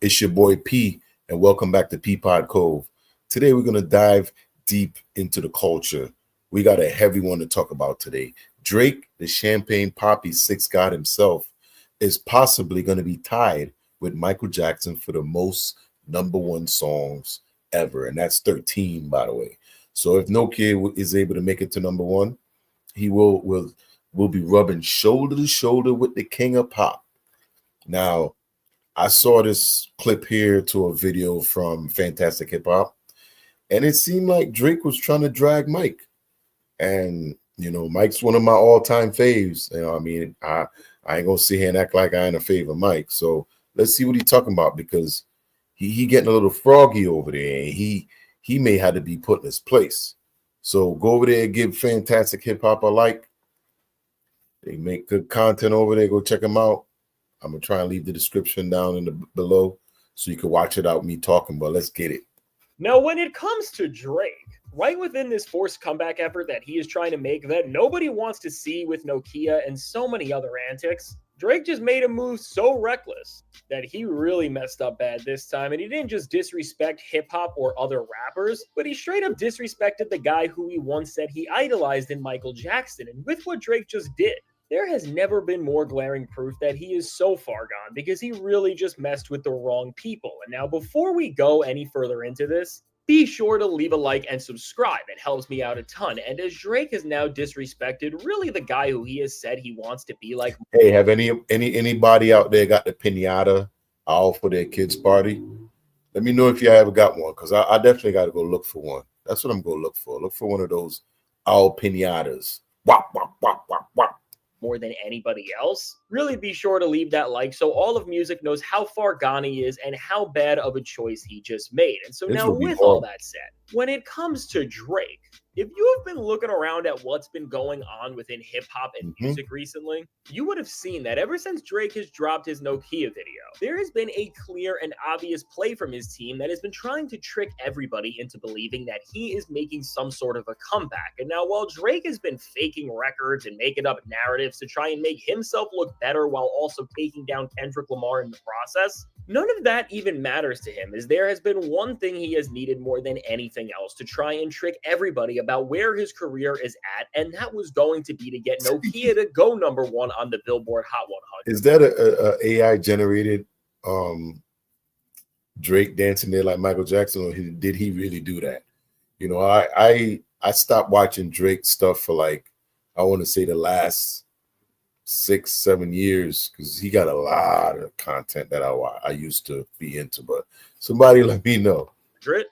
It's your boy P, and welcome back to Peapod Cove. Today we're going to dive deep into the culture. We got a heavy one to talk about today. Drake, the Champagne Poppy Six God himself, is possibly going to be tied with Michael Jackson for the most #1 songs ever, and that's 13, by the way. So if no kid is able to make it to #1, he will be rubbing shoulder to shoulder with the king of pop. Now, I saw this clip here to a video from Fantastic Hip Hop, and it seemed like Drake was trying to drag Mike. And, Mike's one of my all-time faves. I ain't going to sit here and act like I ain't a fave of Mike. So let's see what he's talking about, because he getting a little froggy over there, and he may have to be put in his place. So go over there and give Fantastic Hip Hop a like. They make good content over there. Go check them out. I'm going to try and leave the description down in the below so you can watch it out me talking, but let's get it. Now, when it comes to Drake, right within this forced comeback effort that he is trying to make that nobody wants to see with Nokia and so many other antics, Drake just made a move so reckless that he really messed up bad this time. And he didn't just disrespect hip-hop or other rappers, but he straight up disrespected the guy who he once said he idolized in Michael Jackson. And with what Drake just did, there has never been more glaring proof that he is so far gone, because he really just messed with the wrong people. And now, before we go any further into this, be sure to leave a like and subscribe. It helps me out a ton. And as Drake has now disrespected really the guy who he has said he wants to be like. Hey, have anybody out there got the piñata out for their kids' party? Let me know if you haven't got one, because I definitely got to go look for one. That's what I'm going to look for. Look for one of those owl piñatas. Wop, wop, wop, wop, wop. More than anybody else, really be sure to leave that like so all of music knows how far gone he is and how bad of a choice he just made. And so now, with all that said, when it comes to Drake, if you have been looking around at what's been going on within hip-hop and music recently, you would have seen that ever since Drake has dropped his Nokia video, there has been a clear and obvious play from his team that has been trying to trick everybody into believing that he is making some sort of a comeback. And now, while Drake has been faking records and making up narratives to try and make himself look better while also taking down Kendrick Lamar in the process, none of that even matters to him, as there has been one thing he has needed more than anything else to try and trick everybody about where his career is at, and that was going to be to get Nokia to go #1 on the Billboard Hot 100. Is that a AI generated Drake dancing there like Michael Jackson, or did he really do that? I stopped watching Drake stuff for I want to say the last 6-7 years, because he got a lot of content that I used to be into, but somebody let me know.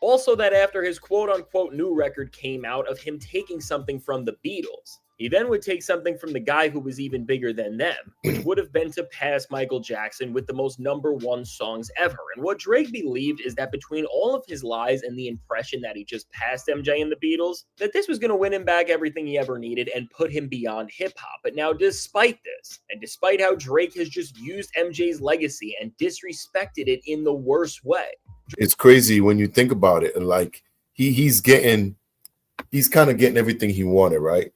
Also, that after his quote-unquote new record came out of him taking something from the Beatles, he then would take something from the guy who was even bigger than them, which would have been to pass Michael Jackson with the most #1 songs ever. And what Drake believed is that between all of his lies and the impression that he just passed MJ and the Beatles, that this was going to win him back everything he ever needed and put him beyond hip-hop. But now, despite this, and despite how Drake has just used MJ's legacy and disrespected it in the worst way, it's crazy when you think about it. Like he's kind of getting everything he wanted, right?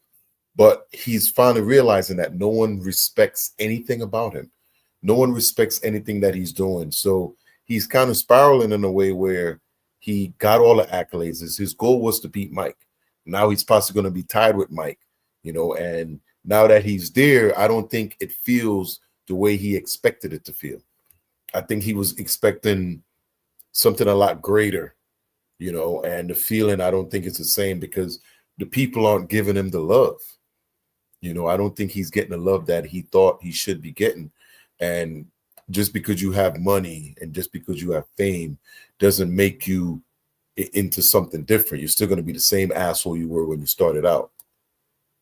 But he's finally realizing that no one respects anything about him. No one respects anything that he's doing. So he's kind of spiraling in a way where he got all the accolades. His goal was to beat Mike. Now he's possibly going to be tied with Mike, and now that he's there, I don't think it feels the way he expected it to feel. I think he was expecting something a lot greater, and the feeling, I don't think it's the same, because the people aren't giving him the love. I don't think he's getting the love that he thought he should be getting. And just because you have money and just because you have fame doesn't make you into something different. You're still going to be the same asshole you were when you started out.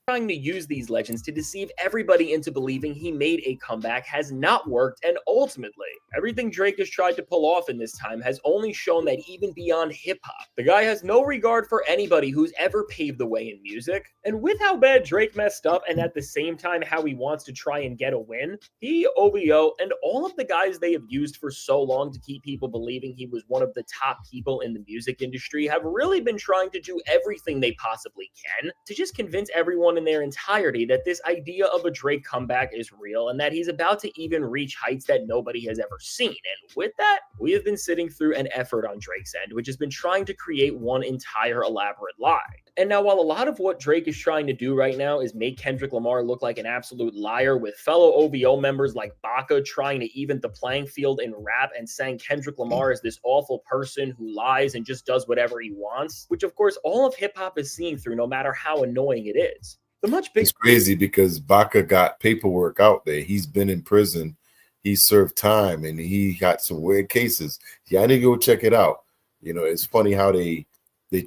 Trying to use these legends to deceive everybody into believing he made a comeback has not worked, and ultimately, everything Drake has tried to pull off in this time has only shown that even beyond hip-hop, the guy has no regard for anybody who's ever paved the way in music. And with how bad Drake messed up, and at the same time how he wants to try and get a win, he, OVO, and all of the guys they have used for so long to keep people believing he was one of the top people in the music industry have really been trying to do everything they possibly can to just convince everyone in their entirety that this idea of a Drake comeback is real, and that he's about to even reach heights that nobody has ever seen. And with that, we have been sitting through an effort on Drake's end, which has been trying to create one entire elaborate lie. And now, while a lot of what Drake is trying to do right now is make Kendrick Lamar look like an absolute liar, with fellow OVO members like Baca trying to even the playing field in rap and saying Kendrick Lamar is this awful person who lies and just does whatever he wants, which of course all of hip-hop is seeing through, no matter how annoying it is. It's crazy because Baca got paperwork out there. He's been in prison. He served time and he got some weird cases. Yeah, I need to go check it out. You know, it's funny how they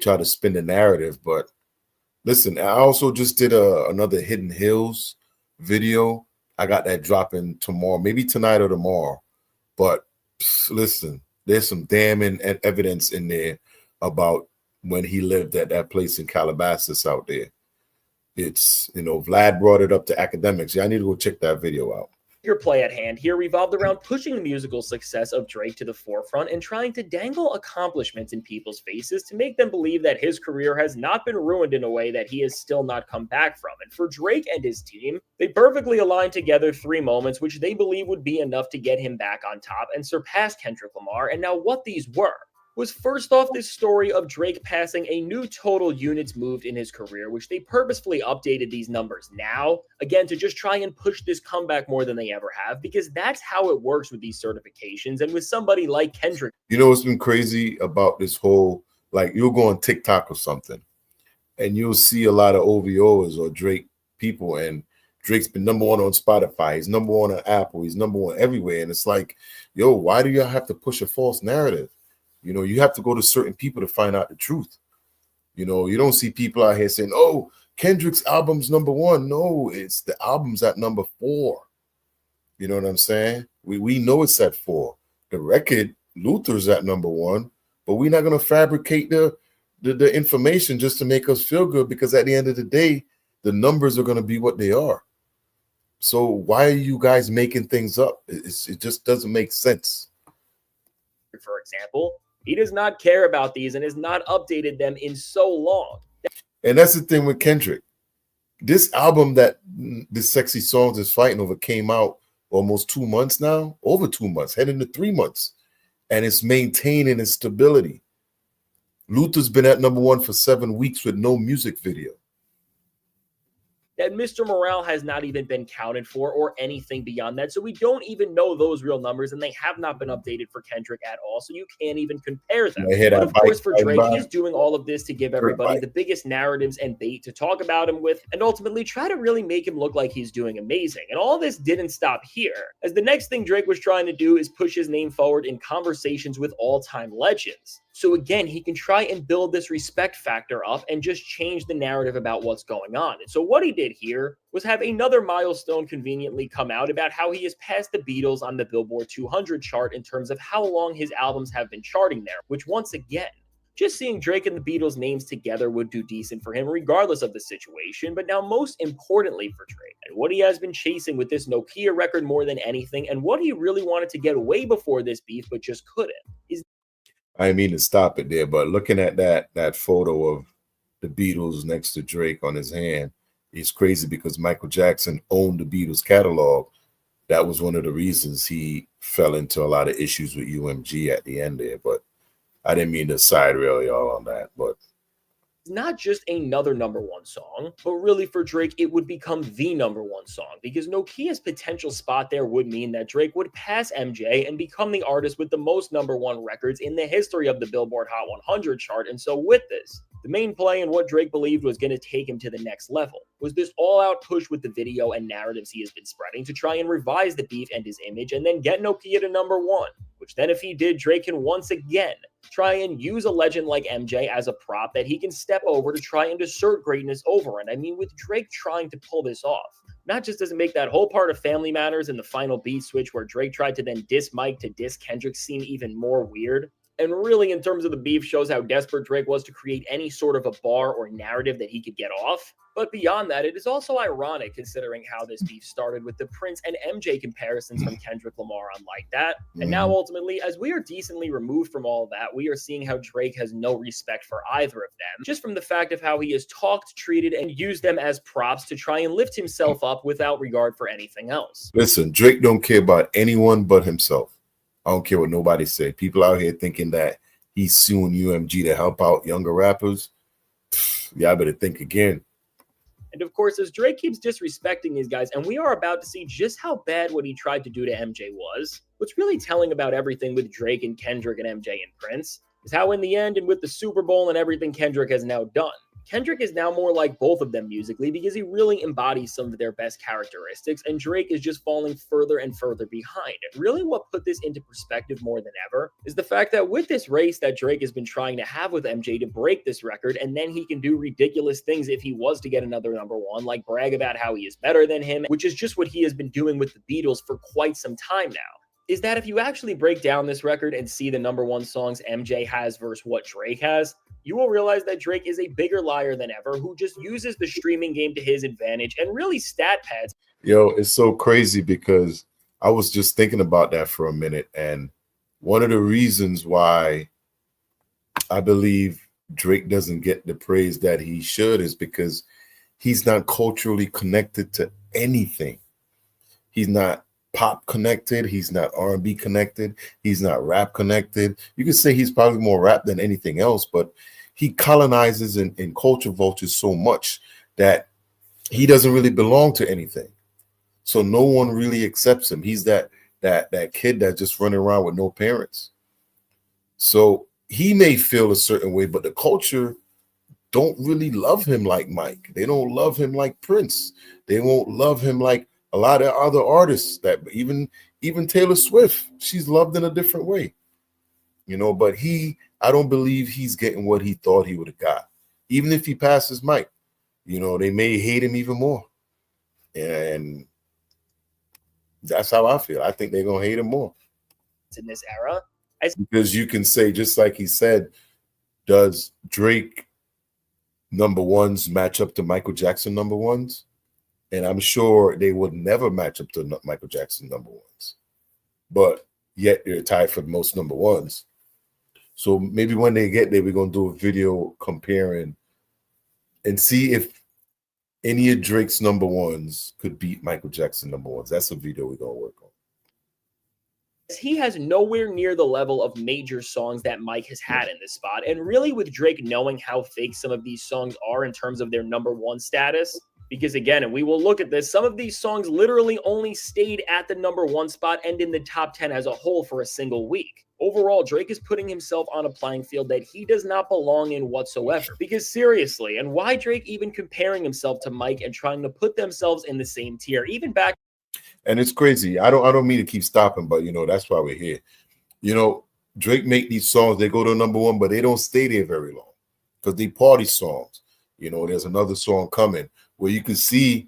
try to spin the narrative. But listen, I also just did another Hidden Hills video. I got that dropping tomorrow, maybe tonight or tomorrow. But listen, there's some damning evidence in there about when he lived at that place in Calabasas out there. It's, you know, Vlad brought it up to academics. Yeah, I need to go check that video out. Your play at hand here revolved around pushing the musical success of Drake to the forefront and trying to dangle accomplishments in people's faces to make them believe that his career has not been ruined in a way that he has still not come back from. And for Drake and his team, they perfectly aligned together 3 moments which they believe would be enough to get him back on top and surpass Kendrick Lamar. And now what these were was, first off, this story of Drake passing a new total units moved in his career, which they purposefully updated these numbers now, again, to just try and push this comeback more than they ever have, because that's how it works with these certifications. And with somebody like Kendrick. You know what's been crazy about this whole, like, you'll go on TikTok or something, and you'll see a lot of OVOs or Drake people, and Drake's been number 1 on Spotify. He's number 1 on Apple. He's number 1 everywhere. And it's like, yo, why do y'all have to push a false narrative? You know, you have to go to certain people to find out the truth. You know, you don't see people out here saying, oh, Kendrick's album's number 1. No, it's the album's at number 4. You know what I'm saying? We know it's at 4. The record, Luther's at number 1, but we're not going to fabricate the information just to make us feel good, because at the end of the day, the numbers are going to be what they are. So why are you guys making things up? It just doesn't make sense. For example, he does not care about these and has not updated them in so long. And that's the thing with Kendrick. This album that this Sexy Songs is fighting over came out almost 2 months now, over 2 months, heading to 3 months. And it's maintaining its stability. Luther's been at number 1 for 7 weeks with no music video. That Mr. Morale has not even been counted for or anything beyond that. So we don't even know those real numbers, and they have not been updated for Kendrick at all. So you can't even compare them. But of course, for Drake, he's doing all of this to give everybody the biggest narratives and bait to talk about him with, and ultimately try to really make him look like he's doing amazing. And all this didn't stop here, as the next thing Drake was trying to do is push his name forward in conversations with all-time legends. So again, he can try and build this respect factor up and just change the narrative about what's going on. And so what he did here was have another milestone conveniently come out about how he has passed the Beatles on the Billboard 200 chart in terms of how long his albums have been charting there, which once again, just seeing Drake and the Beatles names together would do decent for him regardless of the situation. But now most importantly for Drake, and what he has been chasing with this Nokia record more than anything, and what he really wanted to get way before this beef but just couldn't, is I mean to stop it there, but looking at that photo of the Beatles next to Drake on his hand, it's crazy because Michael Jackson owned the Beatles catalog. That was one of the reasons he fell into a lot of issues with UMG at the end there. But I didn't mean to side rail y'all on that, but not just another number 1 song, but really for Drake, it would become the number 1 song, because Nokia's potential spot there would mean that Drake would pass MJ and become the artist with the most number 1 records in the history of the Billboard Hot 100 chart. And so with this, the main play and what Drake believed was going to take him to the next level was this all-out push with the video and narratives he has been spreading to try and revise the beef and his image and then get Nokia to number 1, which then if he did, Drake can once again try and use a legend like MJ as a prop that he can step over to try and assert greatness over. And I mean, with Drake trying to pull this off, not just does it make that whole part of Family Matters in the final beat switch where Drake tried to then diss Mike to diss Kendrick seem even more weird, and really in terms of the beef shows how desperate Drake was to create any sort of a bar or narrative that he could get off. But beyond that, it is also ironic considering how this beef started with the Prince and MJ comparisons from Kendrick Lamar on Like That. And now ultimately, as we are decently removed from all of that, we are seeing how Drake has no respect for either of them, just from the fact of how he has talked, treated, and used them as props to try and lift himself up without regard for anything else. Listen, Drake don't care about anyone but himself. I don't care what nobody say. People out here thinking that he's suing UMG to help out younger rappers. Yeah, I better think again. And of course, as Drake keeps disrespecting these guys, and we are about to see just how bad what he tried to do to MJ was, what's really telling about everything with Drake and Kendrick and MJ and Prince is how in the end and with the Super Bowl and everything Kendrick has now done, Kendrick is now more like both of them musically because he really embodies some of their best characteristics, and Drake is just falling further and further behind. And really what put this into perspective more than ever is the fact that with this race that Drake has been trying to have with MJ to break this record, and then he can do ridiculous things if he was to get another #1, like brag about how he is better than him, which is just what he has been doing with the Beatles for quite some time now, is that if you actually break down this record and see the #1 songs MJ has versus what Drake has, you will realize that Drake is a bigger liar than ever who just uses the streaming game to his advantage and really stat pads. Yo, it's so crazy because I was just thinking about that for a minute. And one of the reasons why I believe Drake doesn't get the praise that he should is because he's not culturally connected to anything. He's not pop connected. He's not R&B connected. He's not rap connected. You could say he's probably more rap than anything else, but he colonizes and culture vultures so much that he doesn't really belong to anything. So no one really accepts him. He's that kid that just running around with no parents. So he may feel a certain way, but the culture don't really love him like Mike. They don't love him like Prince. They won't love him like a lot of other artists, that even Taylor Swift, she's loved in a different way, but I don't believe he's getting what he thought he would have got. Even if he passes Mike, they may hate him even more. And that's how I feel. I think they're going to hate him more. In this era. Because you can say, just like he said, does Drake #1s match up to Michael Jackson #1s? And I'm sure they would never match up to Michael Jackson #1s. But yet they're tied for the most #1s. So maybe when they get there, we're going to do a video comparing and see if any of Drake's #1s could beat Michael Jackson #1s. That's a video we're going to work on. He has nowhere near the level of major songs that Mike has had in this spot. And really with Drake knowing how fake some of these songs are in terms of their #1 status, because again, and we will look at this, some of these songs literally only stayed at the #1 spot and in the top 10 as a whole for a single week. Overall, Drake is putting himself on a playing field that he does not belong in whatsoever. Because seriously, and why Drake even comparing himself to Mike and trying to put themselves in the same tier, even back. And it's crazy. I don't mean to keep stopping, but that's why we're here. Drake make these songs, they go to #1, but they don't stay there very long because they party songs. There's another song coming where you can see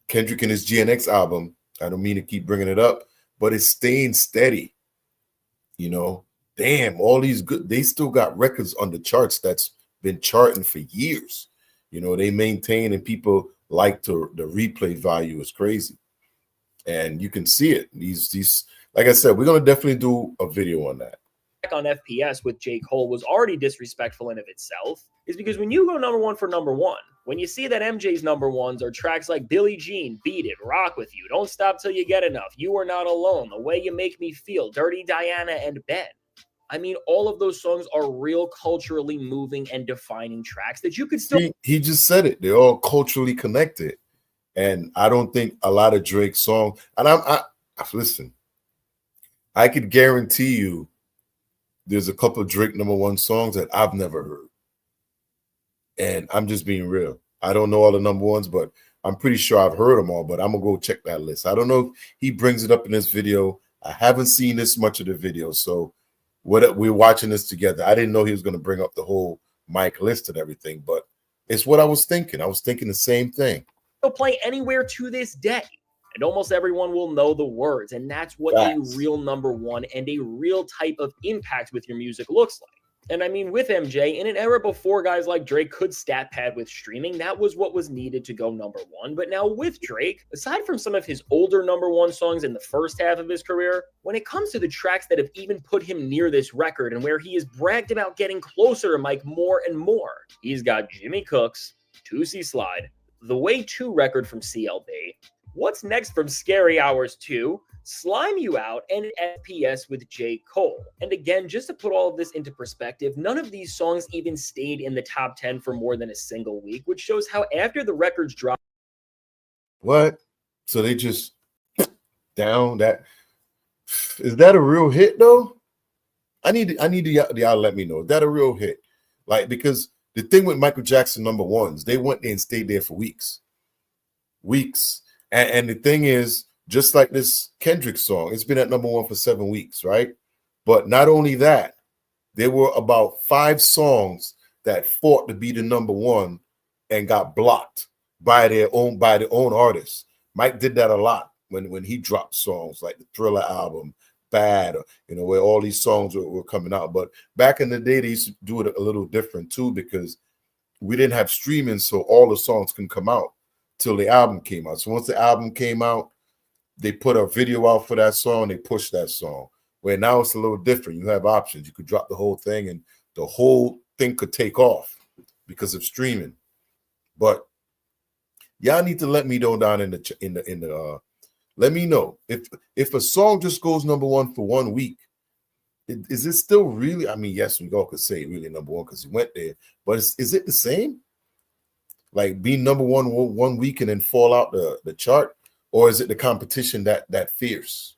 Kendrick in his GNX album. I don't mean to keep bringing it up, but it's staying steady. Damn, all these good, they still got records on the charts that's been charting for years. They maintain, and people like the replay value is crazy. And you can see it. These, like I said, we're gonna definitely do a video on that. On FPS with J. Cole was already disrespectful in of itself, is because when you go #1 for #1, when you see that MJ's #1s are tracks like Billie Jean, Beat It, Rock With You, Don't Stop Till You Get Enough, You Are Not Alone, The Way You Make Me Feel, Dirty Diana, and Ben. I mean, all of those songs are real culturally moving and defining tracks that you could still. He just said it. They're all culturally connected. And I don't think a lot of Drake songs, and I listen, I could guarantee you there's a couple of Drake #1 songs that I've never heard. And I'm just being real. I don't know all the #1s, but I'm pretty sure I've heard them all, but I'm going to go check that list. I don't know if he brings it up in this video. I haven't seen this much of the video, so we're watching this together. I didn't know he was going to bring up the whole Mike list and everything, but it's what I was thinking. I was thinking the same thing. Play anywhere to this day, and almost everyone will know the words, and that's what a real #1 and a real type of impact with your music looks like. And I mean, with MJ, in an era before guys like Drake could stat pad with streaming, that was what was needed to go #1. But now with Drake, aside from some of his older #1 songs in the first half of his career, when it comes to the tracks that have even put him near this record and where he has bragged about getting closer to Mike more and more, he's got Jimmy Cooks, 2C Slide, the Way 2 record from CLB, What's Next from Scary Hours 2, Slime You Out, and FPS with J. Cole. And again, just to put all of this into perspective, none of these songs even stayed in the top 10 for more than a single week, which shows how after the records dropped. What? So they just down that. Is that a real hit though? I need y'all to let me know. Is that a real hit? Like, because the thing with Michael Jackson number ones, they went there and stayed there for weeks. And the thing is, just like this Kendrick song, it's been at number one for 7 weeks, right? But not only that, there were about 5 songs that fought to be the number one and got blocked by their own artists. Mike did that a lot when he dropped songs like the Thriller album, Bad, where all these songs were coming out. But back in the day, they used to do it a little different too, because we didn't have streaming, so all the songs can come out till the album came out. So once the album came out, they put a video out for that song, they pushed that song. Where now it's a little different. You have options. You could drop the whole thing and the whole thing could take off because of streaming. But y'all need to let me know down in the let me know if a song just goes number one for 1 week, is it still really? I mean, yes, we all could say really number one because he went there, but is it the same? Like being number one 1 week and then fall out the chart, or is it the competition that fierce?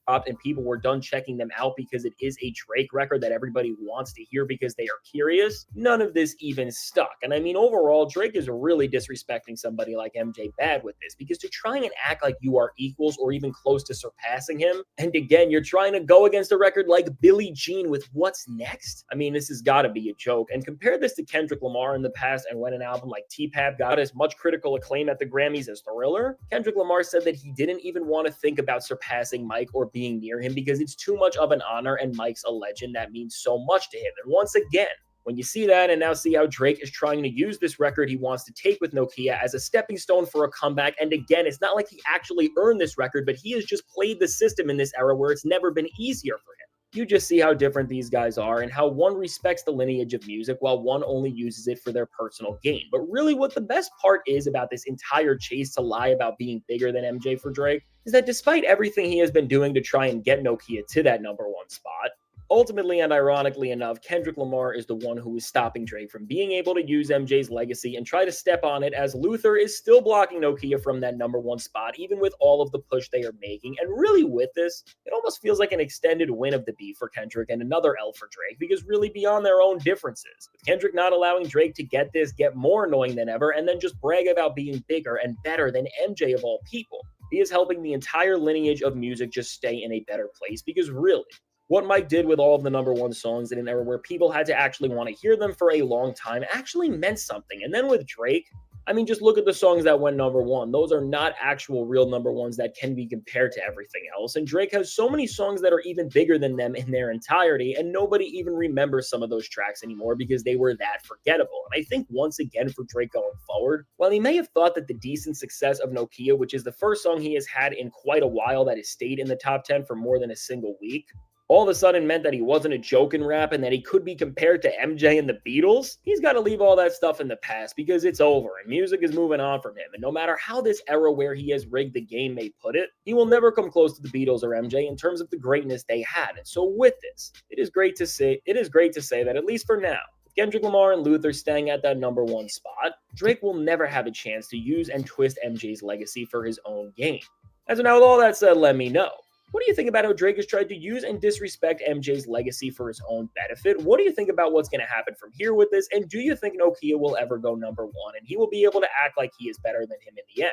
And people were done checking them out because it is a Drake record that everybody wants to hear because they are curious. None of this even stuck. And I mean, overall, Drake is really disrespecting somebody like MJ bad with this, because to try and act like you are equals or even close to surpassing him, and again, you're trying to go against a record like Billie Jean with What's Next? I mean, this has got to be a joke. And compare this to Kendrick Lamar in the past, and when an album like T-Pap got as much critical acclaim at the Grammys as Thriller, Kendrick Lamar said that he didn't even want to think about surpassing Mike or being near him because it's too much of an honor, and Mike's a legend that means so much to him. And once again, when you see that and now see how Drake is trying to use this record he wants to take with Nokia as a stepping stone for a comeback, and again, it's not like he actually earned this record, but he has just played the system in this era where it's never been easier for him. You just see how different these guys are and how one respects the lineage of music while one only uses it for their personal gain. But really what the best part is about this entire chase to lie about being bigger than MJ for Drake is that despite everything he has been doing to try and get Nokia to that number one spot, ultimately and ironically enough, Kendrick Lamar is the one who is stopping Drake from being able to use MJ's legacy and try to step on it, as Luther is still blocking Nokia from that number one spot, even with all of the push they are making. And really with this, it almost feels like an extended win of the beef for Kendrick and another L for Drake, because really beyond their own differences, with Kendrick not allowing Drake to get more annoying than ever, and then just brag about being bigger and better than MJ of all people, he is helping the entire lineage of music just stay in a better place, because really, what Mike did with all of the number one songs in an era where people had to actually want to hear them for a long time actually meant something. And then with Drake, I mean, just look at the songs that went number one. Those are not actual real number ones that can be compared to everything else. And Drake has so many songs that are even bigger than them in their entirety, and nobody even remembers some of those tracks anymore because they were that forgettable. And I think once again for Drake going forward, while he may have thought that the decent success of Nokia, which is the first song he has had in quite a while that has stayed in the top 10 for more than a single week, all of a sudden meant that he wasn't a joke in rap and that he could be compared to MJ and the Beatles, he's got to leave all that stuff in the past because it's over and music is moving on from him. And no matter how this era where he has rigged the game may put it, he will never come close to the Beatles or MJ in terms of the greatness they had. And so with this, it is great to say that at least for now, with Kendrick Lamar and Luther staying at that number one spot, Drake will never have a chance to use and twist MJ's legacy for his own gain. And so now with all that said, let me know. What do you think about how Drake has tried to use and disrespect MJ's legacy for his own benefit? What do you think about what's going to happen from here with this? And do you think Nokia will ever go number one and he will be able to act like he is better than him in the end?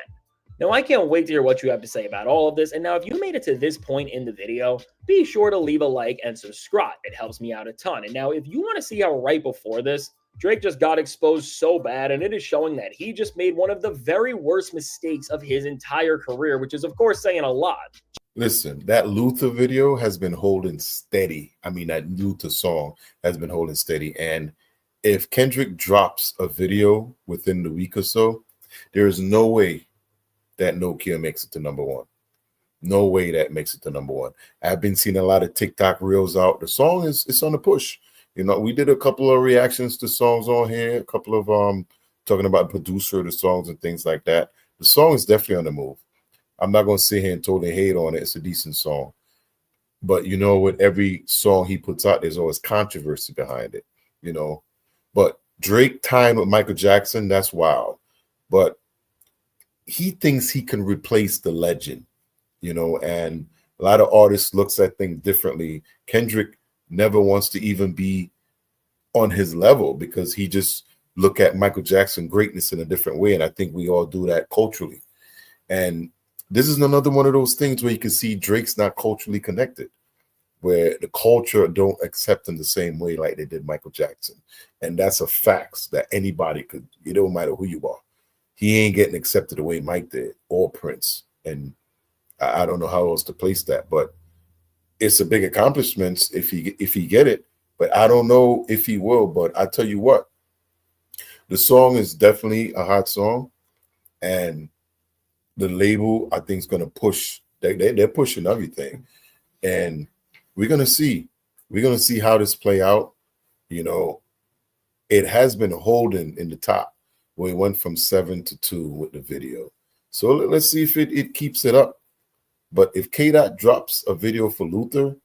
Now, I can't wait to hear what you have to say about all of this. And now, if you made it to this point in the video, be sure to leave a like and subscribe. It helps me out a ton. And now, if you want to see how right before this, Drake just got exposed so bad, and it is showing that he just made one of the very worst mistakes of his entire career, which is, of course, saying a lot. Listen, that Luther video has been holding steady. I mean, that Luther song has been holding steady. And if Kendrick drops a video within the week or so, there is no way that Nokia makes it to number one. No way that makes it to number one. I've been seeing a lot of TikTok reels out. The song it's on the push. You know, we did a couple of reactions to songs on here, a couple of talking about producer of the songs and things like that. The song is definitely on the move. I'm not gonna sit here and totally hate on it. It's a decent song. But you know, with every song he puts out, there's always controversy behind it, you know. But Drake time with Michael Jackson, that's wild. But he thinks he can replace the legend, you know, and a lot of artists looks at things differently. Kendrick never wants to even be on his level because he just look at Michael Jackson greatness in a different way. And I think we all do that culturally. And this is another one of those things where you can see Drake's not culturally connected, where the culture don't accept him the same way like they did Michael Jackson. And that's a fact that anybody could, it don't matter who you are. He ain't getting accepted the way Mike did or Prince. And I don't know how else to place that, but it's a big accomplishment if he get it. But I don't know if he will. But I tell you what, the song is definitely a hot song, and the label I think is going to push. They're pushing everything, and we're gonna see how this play out. You know, it has been holding in the top where it went from 7 to 2 with the video. So let's see if it keeps it up. But if K-Dot drops a video for Luther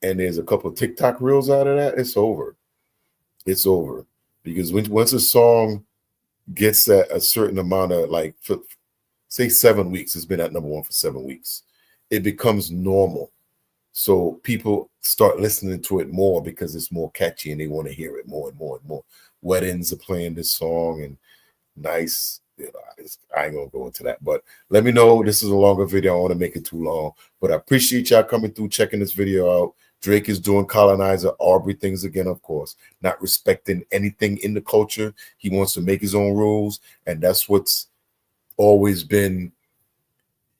and there's a couple of TikTok reels out of that, it's over. It's over. Because once a song gets that a certain amount of, like, say 7 weeks, it's been at number 1 for 7 weeks, it becomes normal. So people start listening to it more because it's more catchy and they want to hear it more and more and more. Weddings are playing this song and nice. You know, I ain't gonna go into that, but let me know. This is a longer video. I don't want to make it too long, but I appreciate y'all coming through, checking this video out. Drake is doing colonizer Aubrey things again, of course, not respecting anything in the culture. He wants to make his own rules, and that's what's always been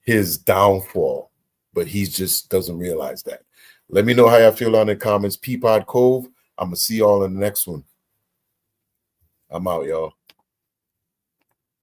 his downfall. But he just doesn't realize that. Let me know how y'all feel on the comments. Peapod Cove. I'm gonna see y'all in the next one. I'm out, y'all.